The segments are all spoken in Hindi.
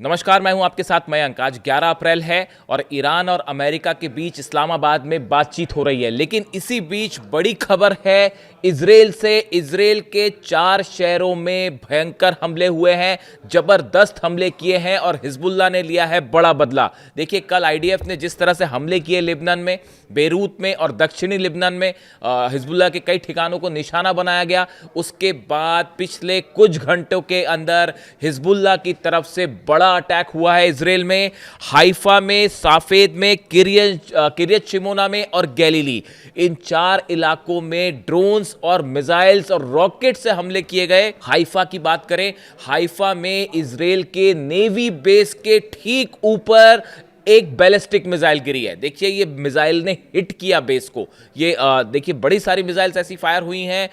नमस्कार, मैं हूं आपके साथ मयंक। आज 11 अप्रैल है और ईरान और अमेरिका के बीच इस्लामाबाद में बातचीत हो रही है। लेकिन इसी बीच बड़ी खबर है इजराइल से। इजराइल के 4 शहरों में भयंकर हमले हुए हैं, जबरदस्त हमले किए हैं और हिजबुल्लाह ने लिया है बड़ा बदला। देखिए, कल आईडीएफ ने जिस तरह से हमले किए लेबनान में, बेरूत में और दक्षिणी लेबनान में हिजबुल्लाह के कई ठिकानों को निशाना बनाया गया। उसके बाद पिछले कुछ घंटों के अंदर हिजबुल्लाह की तरफ से बड़ा अटैक हुआ है इजराइल में। हाइफा में, साफेद में, किरियत शिमोना में और गैलीली, इन 4 इलाकों में ड्रोन्स और मिसाइल्स और रॉकेट से हमले किए गए। हाइफा की बात करें, हाइफा में इजराइल के नेवी बेस के ठीक ऊपर एक बैलिस्टिक मिसाइल गिरी है। देखिए, ये मिसाइल ने हिट किया बेस को। ये देखिए, बड़ी सारी मिसाइल्स ऐसी फायर हुई हैं,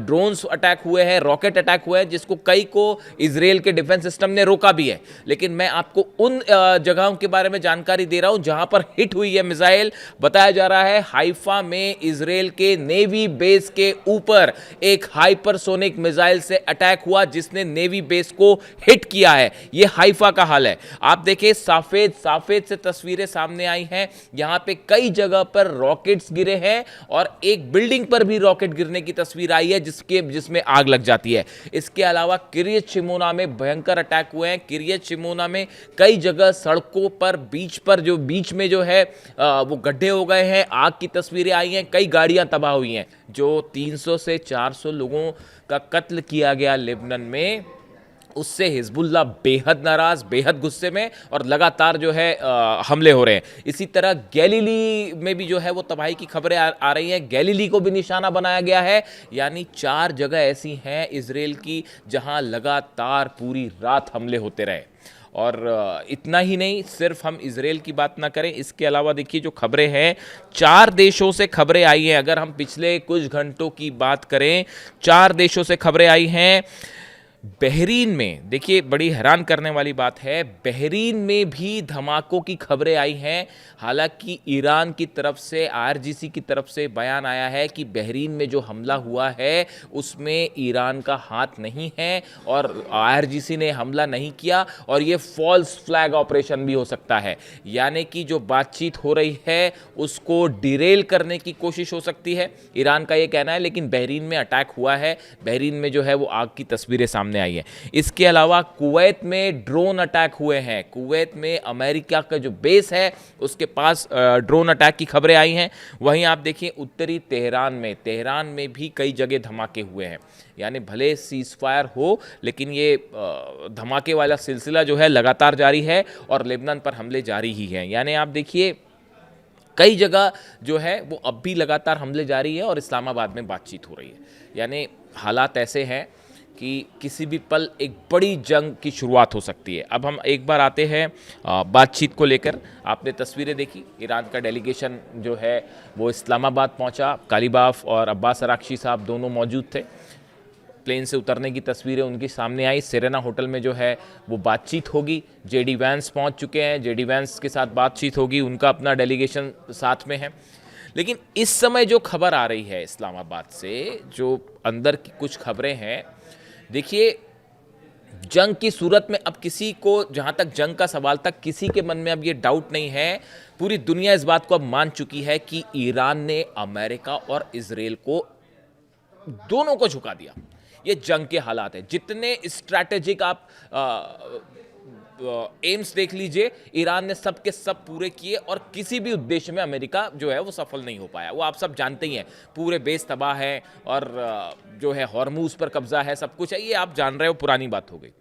ड्रोन्स अटैक हुए हैं, रॉकेट अटैक हुए हैं, जिसको कई को इजराइल के डिफेंस सिस्टम ने रोका भी है। लेकिन मैं आपको उन जगहों के बारे में जानकारी दे रहा हूं जहां पर हिट हुई है मिसाइल। बताया जा रहा है हाइफा में इजराइल के नेवी बेस के ऊपर एक हाइपरसोनिक मिसाइल से अटैक हुआ, जिसने नेवी बेस को हिट किया है। यह हाइफा का हाल है। आप देखिए, साफेद से तस्वीरें सामने आई हैं। यहां पे कई जगह पर रॉकेट्स गिरे हैं और एक बिल्डिंग पर भी रॉकेट गिरने की तस्वीर आई है जिसमें आग लग जाती है। इसके अलावा किरियत शिमोना में भयंकर अटैक हुए हैं। किरियत शिमोना में कई जगह सड़कों पर, बीच में जो है वो गड्ढे हो गए हैं। आग की तस्वीरें आई हैं, कई गाड़ियां तबाह हुई हैं। जो 300 से 400 लोगों का कत्ल किया गया लेबनान में, उससे हिजबुल्लाह बेहद नाराज, बेहद गुस्से में और लगातार जो है हमले हो रहे हैं। इसी तरह गैलीली में भी जो है वो तबाही की खबरें आ रही हैं। गैलीली को भी निशाना बनाया गया है। यानी 4 जगह ऐसी हैं इजराइल की जहां लगातार पूरी रात हमले होते रहे। और इतना ही नहीं, सिर्फ हम इजराइल की बात ना करें, इसके अलावा देखिए जो खबरें हैं, 4 देशों से खबरें आई हैं। अगर हम पिछले कुछ घंटों की बात करें, 4 देशों से खबरें आई हैं। बहरीन में, देखिए बड़ी हैरान करने वाली बात है, बहरीन में भी धमाकों की खबरें आई हैं। हालांकि ईरान की तरफ से, आईआरजीसी की तरफ से बयान आया है कि बहरीन में जो हमला हुआ है उसमें ईरान का हाथ नहीं है और आईआरजीसी ने हमला नहीं किया और ये फॉल्स फ्लैग ऑपरेशन भी हो सकता है। यानी कि जो बातचीत हो रही है उसको डिरेल करने की कोशिश हो सकती है, ईरान का ये कहना है। लेकिन बहरीन में अटैक हुआ है, बहरीन में जो है वो आग की तस्वीरें सामने आई है। इसके अलावा कुवैत में ड्रोन अटैक हुए हैं। कुवैत में अमेरिका का जो बेस है उसके पास ड्रोन अटैक की खबरें आई हैं। वहीं आप देखिए उत्तरी तेहरान में भी कई जगह धमाके हुए हैं। यानी भले सीज फायर हो, लेकिन ये धमाके वाला सिलसिला जो है लगातार जारी है और लेबनान पर हमले जारी ही हैं। यानी आप देखिए कई जगह जो है वो अब भी लगातार हमले जारी है और इस्लामाबाद में बातचीत हो रही है। यानी हालात ऐसे हैं कि किसी भी पल एक बड़ी जंग की शुरुआत हो सकती है। अब हम एक बार आते हैं बातचीत को लेकर। आपने तस्वीरें देखी, ईरान का डेलीगेशन जो है वो इस्लामाबाद पहुंचा। कालीबाफ और अब्बास अराक्ची साहब दोनों मौजूद थे। प्लेन से उतरने की तस्वीरें उनके सामने आई। सेरेना होटल में जो है वो बातचीत होगी। जेडी वैंस पहुंच चुके हैं, जेडी वैंस के साथ बातचीत होगी, उनका अपना डेलीगेशन साथ में है। लेकिन इस समय जो खबर आ रही है इस्लामाबाद से, जो अंदर की कुछ खबरें हैं, देखिए जंग की सूरत में अब किसी को, जहां तक जंग का सवाल तक, किसी के मन में अब ये डाउट नहीं है। पूरी दुनिया इस बात को अब मान चुकी है कि ईरान ने अमेरिका और इजराइल को, दोनों को झुका दिया। ये जंग के हालात है। जितने स्ट्रैटेजिक आप एम्स देख लीजिए, ईरान ने सब के सब पूरे किए और किसी भी उद्देश्य में अमेरिका जो है वो सफल नहीं हो पाया। वो आप सब जानते ही हैं, पूरे बेस तबाह है और जो है हॉर्मूज पर कब्जा है, सब कुछ है, ये आप जान रहे हो, पुरानी बात हो गई।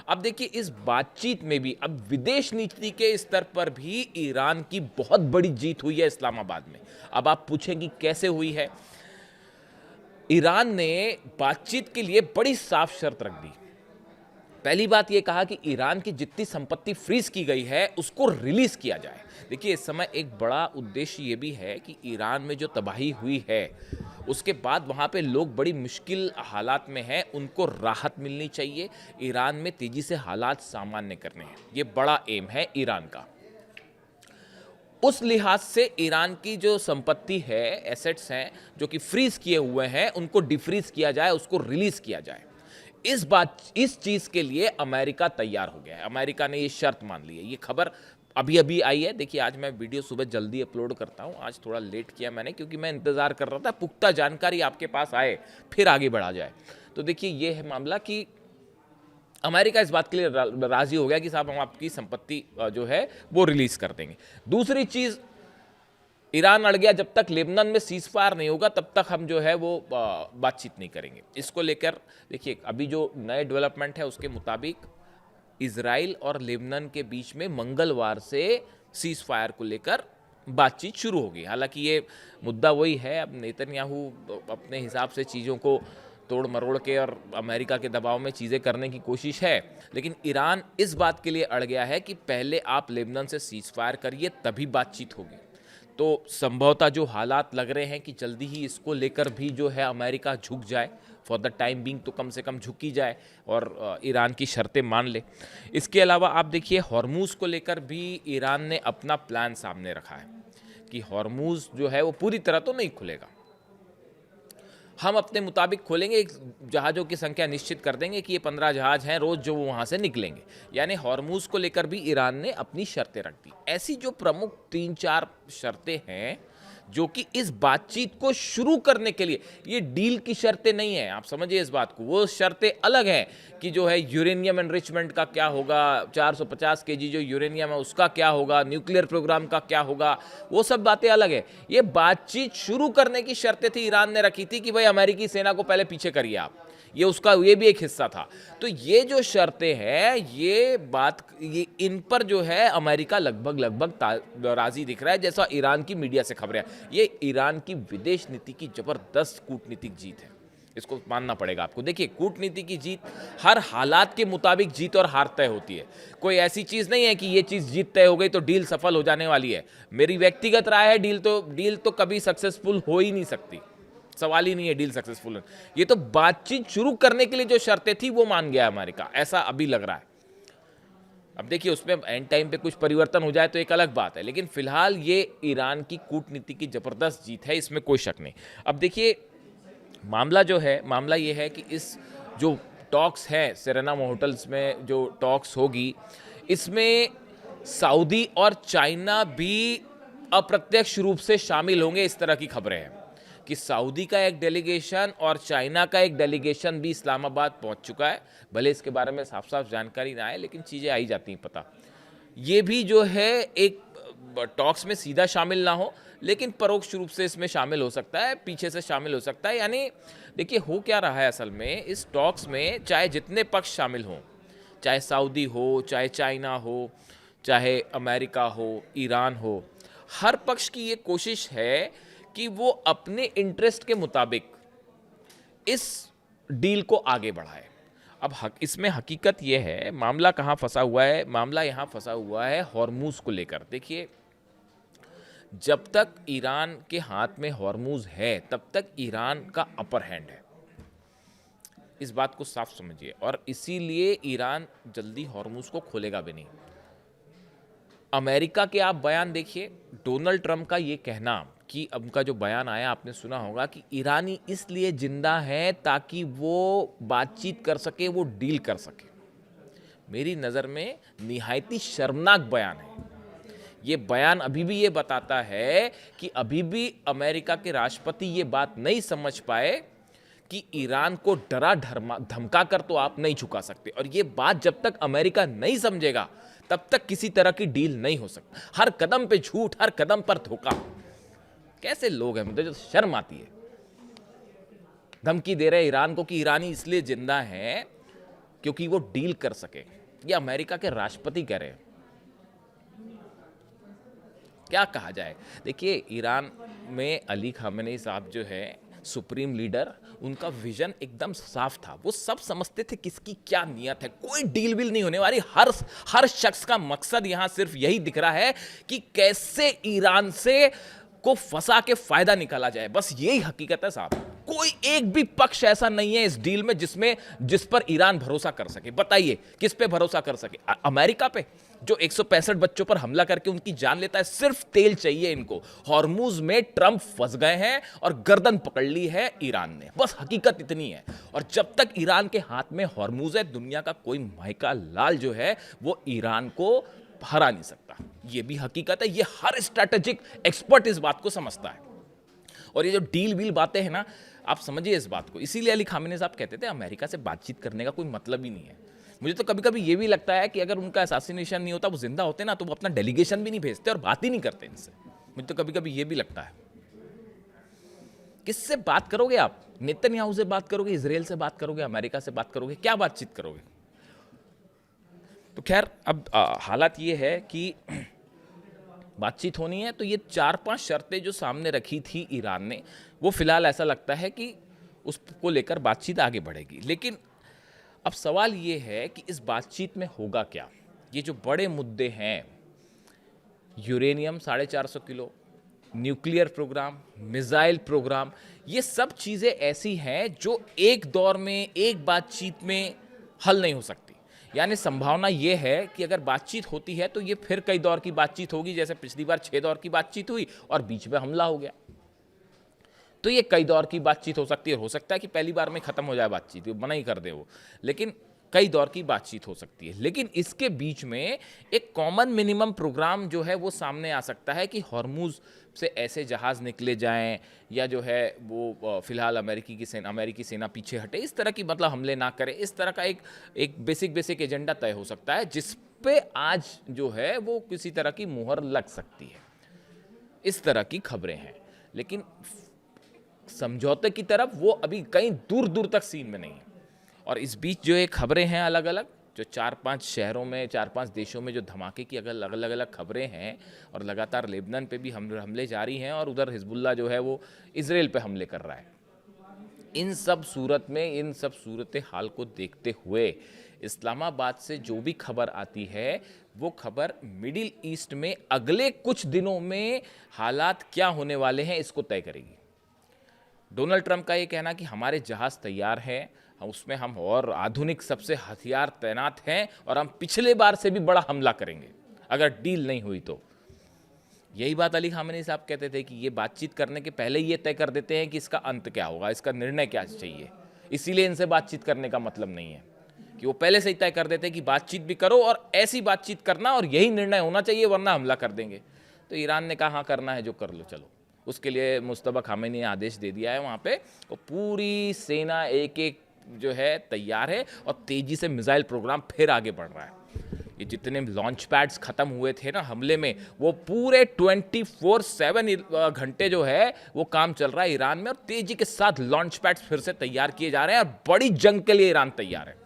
अब देखिए इस बातचीत में भी अब विदेश नीति के स्तर पर भी ईरान की बहुत बड़ी जीत हुई है इस्लामाबाद में। अब आप पूछेंगे कैसे हुई है। ईरान ने बातचीत के लिए बड़ी साफ शर्त रख दी। पहली बात यह कहा कि ईरान की जितनी संपत्ति फ्रीज की गई है उसको रिलीज किया जाए। देखिए इस समय एक बड़ा उद्देश्य यह भी है कि ईरान में जो तबाही हुई है उसके बाद वहां पे लोग बड़ी मुश्किल हालात में हैं, उनको राहत मिलनी चाहिए। ईरान में तेजी से हालात सामान्य करने हैं, ये बड़ा एम है ईरान का। उस लिहाज से ईरान की जो संपत्ति है, एसेट्स हैं जो कि फ्रीज किए हुए हैं, उनको डिफ्रीज किया जाए, उसको रिलीज किया जाए। इस चीज के लिए अमेरिका तैयार हो गया है। अमेरिका ने ये शर्त मान ली है। ये खबर अभी अभी आई है। देखिए, आज मैं वीडियो सुबह जल्दी अपलोड करता हूँ, आज थोड़ा लेट किया मैंने, क्योंकि मैं इंतजार कर रहा था पुख्ता जानकारी आपके पास आए फिर आगे बढ़ा जाए। तो देखिए, ये है मामला कि अमेरिका इस बात के लिए राजी हो गया कि साहब हम आपकी संपत्ति जो है वो रिलीज कर देंगे। दूसरी चीज, ईरान अड़ गया, जब तक लेबनान में सीज फायर नहीं होगा तब तक हम जो है वो बातचीत नहीं करेंगे। इसको लेकर देखिए, अभी जो नए डेवलपमेंट है उसके मुताबिक इजराइल और लेबनान के बीच में मंगलवार से सीज फायर को लेकर बातचीत शुरू होगी। हालांकि ये मुद्दा वही है, अब नेतन्याहू अपने हिसाब से चीज़ों को तोड़ मरोड़ के और अमेरिका के दबाव में चीज़ें करने की कोशिश है, लेकिन ईरान इस बात के लिए अड़ गया है कि पहले आप लेबनान से सीज फायर करिए तभी बातचीत होगी। तो संभवतः जो हालात लग रहे हैं कि जल्दी ही इसको लेकर भी जो है अमेरिका झुक जाए, फॉर द टाइम बिंग तो कम से कम झुकी जाए और ईरान की शर्तें मान ले। इसके अलावा आप देखिए, हॉर्मूज को लेकर भी ईरान ने अपना प्लान सामने रखा है कि हॉर्मूज जो है वो पूरी तरह तो नहीं खुलेगा, हम अपने मुताबिक खोलेंगे, एक जहाज़ों की संख्या निश्चित कर देंगे कि ये 15 जहाज़ हैं रोज़ जो वहाँ से निकलेंगे। यानी हॉर्मूज को लेकर भी ईरान ने अपनी शर्तें रख दी। ऐसी जो प्रमुख 3-4 शर्तें हैं जो कि इस बातचीत को शुरू करने के लिए, ये डील की शर्तें नहीं है, आप समझिए इस बात को। वो शर्तें अलग हैं कि जो है यूरेनियम एनरिचमेंट का क्या होगा, 450 केजी जो यूरेनियम है उसका क्या होगा, न्यूक्लियर प्रोग्राम का क्या होगा, वो सब बातें अलग है। ये बातचीत शुरू करने की शर्तें थी, ईरान ने रखी थी कि भाई अमेरिकी सेना को पहले पीछे करिए आप, ये भी एक हिस्सा था। तो ये जो शर्तें हैं, ये इन पर जो है अमेरिका लगभग राजी दिख रहा है, जैसा ईरान की मीडिया से खबरें। ये ईरान की विदेश नीति की जबरदस्त कूटनीतिक जीत है, इसको मानना पड़ेगा आपको। देखिए, कूटनीति की जीत हर हालात के मुताबिक जीत और हार तय होती है। कोई ऐसी चीज नहीं है कि ये चीज जीत तय हो गई तो डील सफल हो जाने वाली है। मेरी व्यक्तिगत राय है, डील तो कभी सक्सेसफुल हो ही नहीं सकती, सवाल ही नहीं है डील सक्सेसफुल। ये तो बातचीत शुरू करने के लिए जो शर्तें थी वो मान गया अमेरिका, ऐसा अभी लग रहा है। अब देखिए, उसमें एंड टाइम पे कुछ परिवर्तन हो जाए तो एक अलग बात है, लेकिन फिलहाल ये ईरान की कूटनीति की जबरदस्त जीत है, इसमें कोई शक नहीं। अब देखिए, मामला ये है कि इस जो टॉक्स है सेरेना होटल्स में जो टॉक्स होगी, इसमें सऊदी और चाइना भी अप्रत्यक्ष रूप से शामिल होंगे। इस तरह की खबरें हैं कि सऊदी का एक डेलीगेशन और चाइना का एक डेलीगेशन भी इस्लामाबाद पहुंच चुका है। भले इसके बारे में साफ साफ जानकारी ना आए, लेकिन चीज़ें आई जाती हैं पता। ये भी जो है एक टॉक्स में सीधा शामिल ना हो, लेकिन परोक्ष रूप से इसमें शामिल हो सकता है, पीछे से शामिल हो सकता है। यानी देखिए, हो क्या रहा है असल में, इस टॉक्स में चाहे जितने पक्ष शामिल हों, चाहे सऊदी हो, चाहे चाइना हो, चाहे अमेरिका हो, ईरान हो, हर पक्ष की ये कोशिश है कि वो अपने इंटरेस्ट के मुताबिक इस डील को आगे बढ़ाए। अब इसमें हकीकत ये है, मामला कहाँ फंसा हुआ है, मामला यहाँ फंसा हुआ है हॉर्मूज को लेकर। देखिए, जब तक ईरान के हाथ में हॉर्मूज है तब तक ईरान का अपर हैंड है, इस बात को साफ समझिए, और इसीलिए ईरान जल्दी हॉर्मूज को खोलेगा भी नहीं। अमेरिका के आप बयान देखिए, डोनाल्ड ट्रंप का ये कहना कि उनका जो बयान आया आपने सुना होगा कि ईरानी इसलिए जिंदा हैं ताकि वो बातचीत कर सके, वो डील कर सके, मेरी नज़र में निहायती शर्मनाक बयान है। ये बयान अभी भी ये बताता है कि अभी भी अमेरिका के राष्ट्रपति ये बात नहीं समझ पाए कि ईरान को डरा धमका कर तो आप नहीं झुका सकते, और ये बात जब तक अमेरिका नहीं समझेगा तब तक किसी तरह की डील नहीं हो सकती। हर कदम पे झूठ, हर कदम पर धोखा। कैसे लोग हैं, मुझे जो शर्म आती है। धमकी दे रहे ईरान को कि ईरानी इसलिए जिंदा है क्योंकि वो डील कर सके, ये अमेरिका के राष्ट्रपति कह रहे हैं। क्या कहा जाए। देखिए, ईरान में अली खामेनी साहब जो है सुप्रीम लीडर, उनका विजन एकदम साफ था। वो सब समझते थे किसकी क्या नियत है, कोई डील विल नहीं होने वाली। हर शख्स का मकसद यहां सिर्फ यही दिख रहा है कि कैसे ईरान से को फंसा के फायदा निकाला जाए, बस यही हकीकत है साहब। कोई एक भी पक्ष ऐसा नहीं है इस डील में जिस पर ईरान भरोसा कर सके। बताइए किस पे भरोसा कर सके? अमेरिका पे, जो 165 बच्चों पर हमला करके उनकी जान लेता है। सिर्फ तेल चाहिए इनको। हॉर्मुज में ट्रंप फंस गए हैं और गर्दन पकड़ ली है ईरान ने। बस हकीकत इतनी है। और जब तक ईरान के हाथ में हॉर्मुज है, दुनिया का कोई माइका लाल जो है वो ईरान को हरा नहीं सकता। ये भी हकीकत है। ये हर स्ट्रैटेजिक एक्सपर्ट इस बात को समझता है। और ये जो डील वील बातें हैं ना, आप समझिए इस बात को। इसीलिए अली खामेनी साहब कहते थे अमेरिका से बातचीत करने का कोई मतलब ही नहीं है। मुझे तो कभी कभी ये भी लगता है कि अगर उनका असैसिनेशन नहीं होता, वो जिंदा होते ना, तो वो अपना डेलीगेशन भी नहीं भेजते और बात ही नहीं करते इनसे। मुझे तो कभी कभी ये भी लगता है। किससे बात करोगे आप? नेतन्याहू से बात करोगे, इजराइल से बात करोगे, अमेरिका से बात करोगे? क्या बातचीत करोगे? तो खैर, अब हालात ये है कि बातचीत होनी है तो ये 4-5 शर्तें जो सामने रखी थी ईरान ने, वो फिलहाल ऐसा लगता है कि उसको लेकर बातचीत आगे बढ़ेगी। लेकिन अब सवाल ये है कि इस बातचीत में होगा क्या? ये जो बड़े मुद्दे हैं, uranium 450 kilo, nuclear programme, missile programme, ये सब चीज़ें ऐसी हैं जो एक दौर में, एक बातचीत में हल नहीं हो सकती। यानी संभावना ये है कि अगर बातचीत होती है तो ये फिर कई दौर की बातचीत होगी, जैसे पिछली बार 6 दौर की बातचीत हुई और बीच में हमला हो गया। तो ये कई दौर की बातचीत हो सकती है। हो सकता है कि पहली बार में खत्म हो जाए बातचीत, मना ही कर दे वो, लेकिन कई दौर की बातचीत हो सकती है। लेकिन इसके बीच में एक कॉमन मिनिमम प्रोग्राम जो है वो सामने आ सकता है कि हॉर्मुज से ऐसे जहाज निकले जाएं, या जो है वो फिलहाल अमेरिकी सेना पीछे हटे, इस तरह की मतलब हमले ना करे। इस तरह का एक बेसिक एजेंडा तय हो सकता है, जिस पे आज जो है वो किसी तरह की मुहर लग सकती है। इस तरह की खबरें हैं। लेकिन समझौते की तरफ वो अभी कहीं दूर दूर तक सीन में नहीं है। और इस बीच जो ये खबरें हैं अलग अलग, जो 4-5 शहरों में, 4-5 देशों में जो धमाके की अगर अलग अलग खबरें हैं, और लगातार लेबनान पे भी हमले जारी हैं, और उधर हिजबुल्ला जो है वो इजराइल पे हमले कर रहा है। इन सब सूरत में, इन सब सूरत हाल को देखते हुए इस्लामाबाद से जो भी खबर आती है, वो खबर मिडिल ईस्ट में अगले कुछ दिनों में हालात क्या होने वाले हैं इसको तय करेगी। डोनाल्ड ट्रंप का ये कहना कि हमारे जहाज तैयार हैं, उसमें हम और आधुनिक सबसे हथियार तैनात हैं, और हम पिछले बार से भी बड़ा हमला करेंगे अगर डील नहीं हुई तो। यही बात अली खामेनी साहब कहते थे कि ये बातचीत करने के पहले ये तय कर देते हैं कि इसका अंत क्या होगा, इसका निर्णय क्या चाहिए। इसीलिए इनसे बातचीत करने का मतलब नहीं है कि वो पहले से ही तय कर देते हैं कि बातचीत भी करो और ऐसी बातचीत करना और यही निर्णय होना चाहिए, वरना हमला कर देंगे। तो ईरान ने कहा हाँ करना है जो कर लो, चलो। उसके लिए मुस्तफा खामेनी ने आदेश दे दिया है वहाँ पे, और पूरी सेना एक जो है तैयार है, और तेजी से मिसाइल प्रोग्राम फिर आगे बढ़ रहा है। ये जितने लॉन्च पैड्स खत्म हुए थे ना हमले में, वो पूरे 24/7 घंटे जो है वो काम चल रहा है ईरान में, और तेजी के साथ लॉन्च पैड्स फिर से तैयार किए जा रहे हैं, और बड़ी जंग के लिए ईरान तैयार है।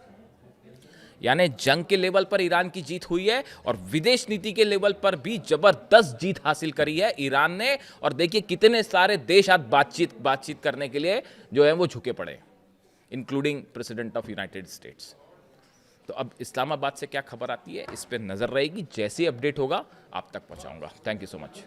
यानी जंग के लेवल पर ईरान की जीत हुई है, और विदेश नीति के लेवल पर भी जबरदस्त जीत हासिल करी है ईरान ने। और देखिए कितने सारे देश आज बातचीत करने के लिए जो है वो झुके पड़े, including president of United states. तो अब इस्लामाबाद से क्या खबर आती है इस पर नजर रहेगी। जैसे अपडेट होगा आप तक पहुंचाऊंगा। Thank you so much.